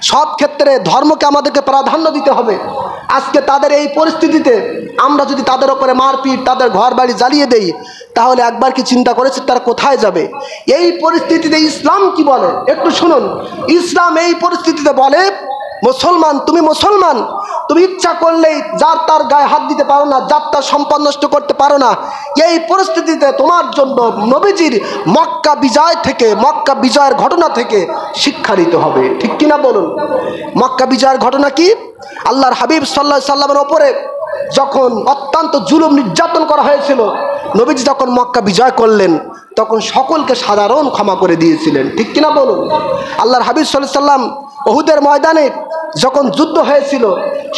সব ক্ষেত্রে ধর্মকে আমাদেরকে প্রাধান্য দিতে হবে। আজকে তাদের এই পরিস্থিতিতে আমরা যদি তাদের ওপরে মারপিট, তাদের ঘর বাড়ি জ্বালিয়ে দেই, তাহলে একবার কি চিন্তা করেছে তারা কোথায় যাবে? এই পরিস্থিতিতে ইসলাম কি বলে একটু শুনুন। ইসলাম এই পরিস্থিতিতে বলে, মুসলমান তুমি মুসলমান, তুমি ইচ্ছা করলেই যার তার গায়ে হাত দিতে পারো না, যার তার সম্পদ নষ্ট করতে পারো না। এই পরিস্থিতিতে তোমার জন্য নবীজির মক্কা বিজয় থেকে, মক্কা বিজয়ের ঘটনা থেকে শিক্ষা নিতে হবে। ঠিক কিনা বলুন? মক্কা বিজয়ের ঘটনা কি? আল্লাহর হাবিব সাল্লাল্লাহু আলাইহি সাল্লামের ওপরে যখন অত্যন্ত জুলুম নির্যাতন করা হয়েছিল, নবীজি যখন মক্কা বিজয় করলেন তখন সকলকে সাধারণ ক্ষমা করে দিয়েছিলেন। ঠিক কিনা বলুন? আল্লাহর হাবিব সাল্লাল্লাহু আলাইহি সাল্লাম উহুদের ময়দানে যখন যুদ্ধ হয়েছিল,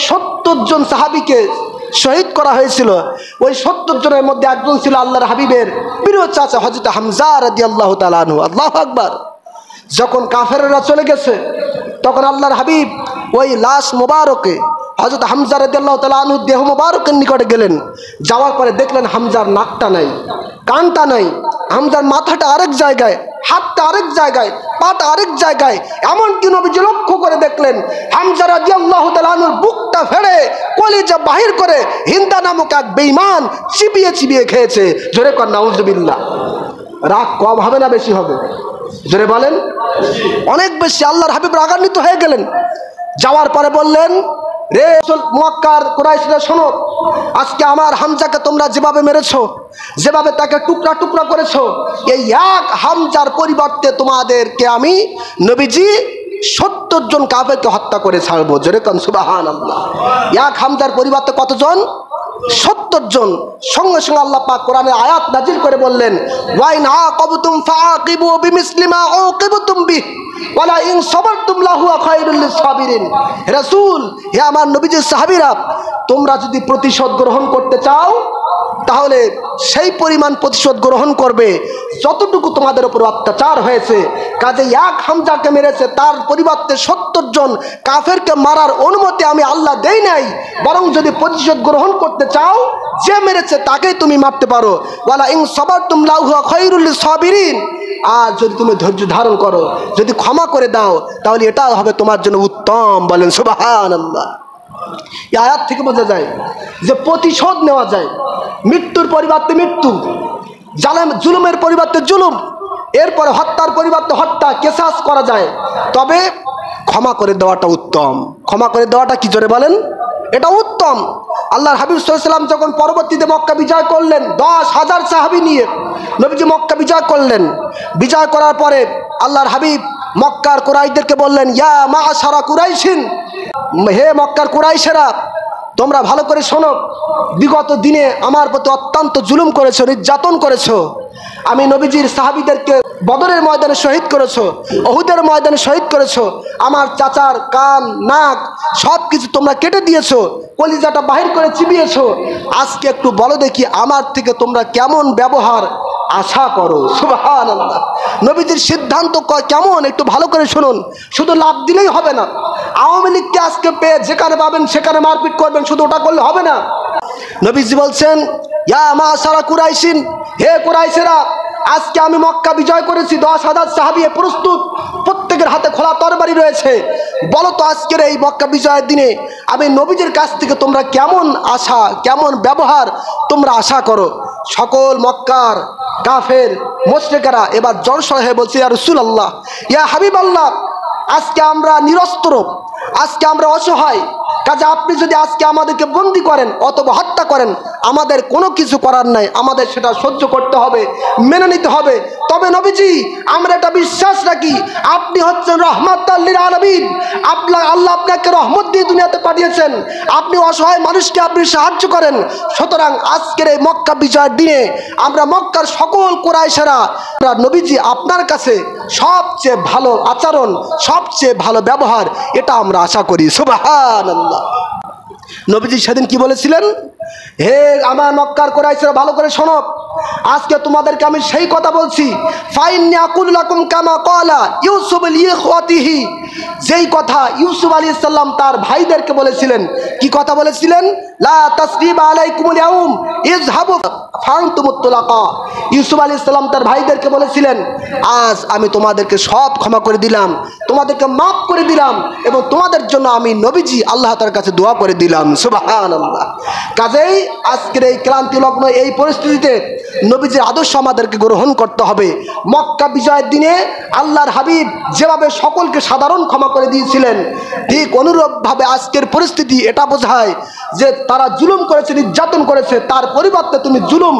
70 জন সাহাবীকে শহীদ করা হয়েছিল। ওই 70 জনের মধ্যে একজন ছিল আল্লাহর হাবিবের প্রিয় চাচা হযরত হামজা রাদিয়াল্লাহু তাআলা আনহু। আল্লাহু আকবার। যখন কাফেররা চলে গেছে তখন আল্লাহর হাবিব ওই লাশ মোবারকে হযরত হামজা রাদিয়াল্লাহু তাআলা আনহু দেহ মোবারকের নিকটে গেলেন। যাওয়ার পরে দেখলেন হামজার নাকটা নাই, কানটা নাই, হামজার মাথাটা আরেক জায়গায়, হাতটা আরেক জায়গায়, পাটা আরেক জায়গায়। এমনকি নবীজি লক্ষ্য করে দেখলেন হামজা রাদিয়াল্লাহু তাআলা আনহুর বুকটা ফেড়ে কলিজা বাহির করে হিন্দা নামক এক বেঈমান চিবিয়ে চিবিয়ে খেয়েছে। জোরে কর নাউজুবিল্লাহ। রাগ কম হবে না বেশি হবে? জোরে বলেন। অনেক বেশি। আল্লাহর হাবিব রাগান্বিত হয়ে গেলেন। যাওয়ার পরে বললেন, রে মক্কার কুরাইশরা শোনো, আজকে আমার হামজাকে তোমরা যেভাবে মেরেছো, যেভাবে তাকে টুকরা টুকরা করেছো, এই এক হামজার পরিবর্তে তোমাদেরকে আমি নবীজি 70 জন কাফেরকে হত্যা করে ছাড়বো। জোরে কোন সুবহানাল্লাহ। এক হামজার পরিবর্তে কতজন? 70 জন। সঙ্গে সঙ্গে আল্লাহ পাক কোরআনে আয়াত নাজিল করে বললেন, ওয়াইন আকাবতুম ফাআকিবু বিমিসলি মা উকিবতুম বিহি ওয়ালা ইন সাবারতুম লাহুয়া খায়রুল লিসাবিরিন। রাসূল, হে আমার নবীজির সাহাবীরা, তোমরা যদি প্রতিশোধ গ্রহণ করতে চাও তাহলে সেই পরিমাণ প্রতিশোধ গ্রহণ করবে যতটুকু তোমাদের উপর অত্যাচার হয়েছে। কাজে এক হামজাকে মেরেছে, তার পরিবর্তে 70 জন কাফেরকে মারার অনুমতি আমি আল্লাহ দেই নাই। বরং যদি প্রতিশোধ গ্রহণ করতে চাও, যে মেরেছে তাকেই তুমি মারতে পারো। ওয়ালা ইন সাবারতুম লাহুয়া খায়রুল লিসাবিরিন। আর যদি তুমি ধৈর্য ধারণ করো, যদি ক্ষমা করে দাও, তাহলে এটা হবে তোমার জন্য উত্তম। বলেন সুবহানাল্লাহ। এই আয়াত থেকে বোঝা যায় যে প্রতিশোধ নেওয়া যায়, মৃত্যুর পরিবর্তে মৃত্যু, জুলুমের পরিবর্তে জুলুম, এরপরে হত্যার পরিবর্তে হত্যা, কেসাস করা যায়। তবে ক্ষমা করে দেওয়াটা উত্তম। ক্ষমা করে দেওয়াটা কি? জোরে বলেন। এটা উত্তম। আল্লাহর হাবিব সাল্লাল্লাহু আলাইহি ওয়াসাল্লাম যখন পরবর্তীতে মক্কা বিজয় করলেন, 10,000 সাহাবী নিয়ে নবীজি মক্কা বিজয় করলেন। বিজয় করার পরে আল্লাহর হাবিব মক্কার কুরাইশদেরকে বললেন, ইয়া মাআশারা কুরাইশিন, হে মক্কার কুরাইশেরা, তোমরা ভালো করে শোনো। বিগত দিনে আমার প্রতি অত্যন্ত জুলুম করেছো, নির্যাতন করেছো। আমি নবীজির সাহাবীদেরকে বদরের ময়দানে শহীদ করেছো, উহুদের ময়দানে শহীদ করেছো। আমার চাচার কান, নাক সব কিছু তোমরা কেটে দিয়েছো, কলিজাটা বাহির করে চিবিয়েছো। আজকে একটু বলো দেখি, আমার থেকে তোমরা কেমন ব্যবহার আশা করো? সুবহানাল্লাহ। নবীজির সিদ্ধান্ত কেমন একটু ভালো করে শুনুন। শুধু লাভ দিলেই হবে না। আওয়ামী লীগকে আজকে পেয়ে যেখানে পাবেন সেখানে মারপিট করবেন, শুধু ওটা করলে হবে না। নবীজি বলছেন, ইয়া মাআশারা কুরাইশিন, হে কুরাইশেরা, আজকে আমি মক্কা বিজয় করেছি, 10,000 সাহাবী প্রস্তুত, প্রত্যেকের হাতে খোলা তরবারি রয়েছে। বলো তো আজকের এই মক্কা বিজয়ের দিনে আমি নবীজির কাছ থেকে তোমরা কেমন আশা, কেমন ব্যবহার তোমরা আশা করো? সকল মক্কার কাফের মুশরিকরা এবার জড়সড় হয়ে বলছে, ইয়া রাসূলুল্লাহ, ইয়া হাবিবাল্লাহ, আজকে আমরা নিরস্ত্র, আজকে আমরা অসহায়। কাজে আপনি যদি আজকে আমাদেরকে বন্দি করেন অথবা হত্যা করেন, আমাদের কোনো কিছু করার নাই, আমাদের সেটা সহ্য করতে হবে, মেনে নিতে হবে। তবে নবীজি, আমরা এটা বিশ্বাস রাখি আপনি হচ্ছেন রাহমাতাল লিল আলামিন। আল্লাহ আপনাকে রহমত দিয়ে দুনিয়াতে পাঠিয়েছেন, আপনি অসহায় মানুষকে আপনি সাহায্য করেন। সুতরাং আজকের এই মক্কা বিজয়ের দিনে আমরা মক্কার সকল কুরাইশেরা নবীজি আপনার কাছে সবচেয়ে ভালো আচরণ, সবচেয়ে ভালো ব্যবহার এটা আমরা আশা করি। সুবহানাল্লাহ। নবীজি সেদিন কি বলেছিলেন? হে আমার মক্কার কুরাইশরা, ভালো করে শোনো, আজকে তোমাদেরকে আমি সেই কথা বলছি, ফাইন্নী আকুলু লাকুম কামা ক্বালা ইউসুফ লিইখওয়াতিহি, যেই কথা ইউসুফ আলাইহিস সালাম তার ভাইদেরকে বলেছিলেন। কি কথা বলেছিলেন? লা তাসরিবা আলাইকুমুল ইয়াউম ইযহাবু ফাআনতুমুত তুলাকা। ইউসুফ আলাইহিস সালাম তার ভাইদেরকে বলেছিলেন, আজ আমি তোমাদেরকে সব ক্ষমা করে দিলাম, তোমাদেরকে মাফ করে দিলাম, এবং তোমাদের জন্য আমি নবীজি আল্লাহ তাআলার কাছে দোয়া করে দিলাম। সুবহানাল্লাহ। কাজেই আজকের এই ক্লান্তি লগ্ন এই পরিস্থিতিতে নবীজির আদর্শ আমাদেরকে গ্রহণ করতে হবে। মক্কা বিজয়ের দিনে আল্লাহর হাবিব যেভাবে সকলকে সাধারণ ক্ষমা করে দিয়েছিলেন, ঠিক অনুরূপভাবে আজকের পরিস্থিতি এটা বোঝায় যে তারা জুলুম করেছে, নির্যাতন করেছে, তার পরিবর্তে তুমি জুলুম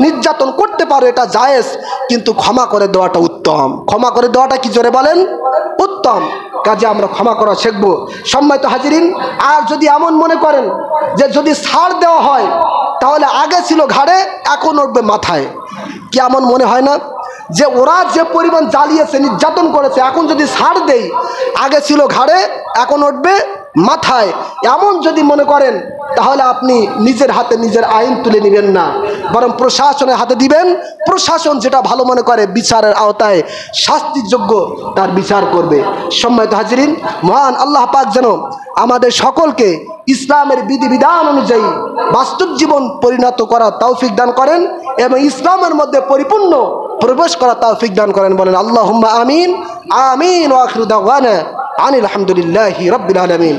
নির্যাতন করতে পারো, এটা জায়েজ, কিন্তু ক্ষমা করে দেওয়াটা উত্তম। ক্ষমা করে দেওয়াটা কি জোরে বলেন? উত্তম। কাজে আমরা ক্ষমা করা শিখবো। সম্মানিত হাজিরিন, আর যদি এমন মনে করেন যে যদি ছাড় দেওয়া হয় তাহলে আগে ছিল ঘাড়ে, এখন উঠবে মাথায়, কি এমন মনে হয় না যে ওরা যে পরিমাণ জ্বালিয়েছে, নির্যাতন করেছে, এখন যদি ছাড় দেই আগে ছিল ঘাড়ে, এখন উঠবে মাথায়, এমন যদি মনে করেন তাহলে আপনি নিজের হাতে নিজের আইন তুলে নেবেন না, বরং প্রশাসনের হাতে দিবেন। প্রশাসন যেটা ভালো মনে করে বিচারের আওতায় শাস্তিযোগ্য তার বিচার করবে। সম্মানিত হাজিরিন, মহান আল্লাহ পাক যেন আমাদের সকলকে ইসলামের বিধিবিধান অনুযায়ী বাস্তব জীবন পরিণত করার তৌফিক দান করেন এবং ইসলামের মধ্যে পরিপূর্ণ প্রবেশ করার তৌফিক দান করেন। বলেন আল্লাহুম্মা আমিন। আমিন। ওয়া আখিরু দাওয়ানা আনিল হামদুলিল্লাহি রাব্বিল আলামিন।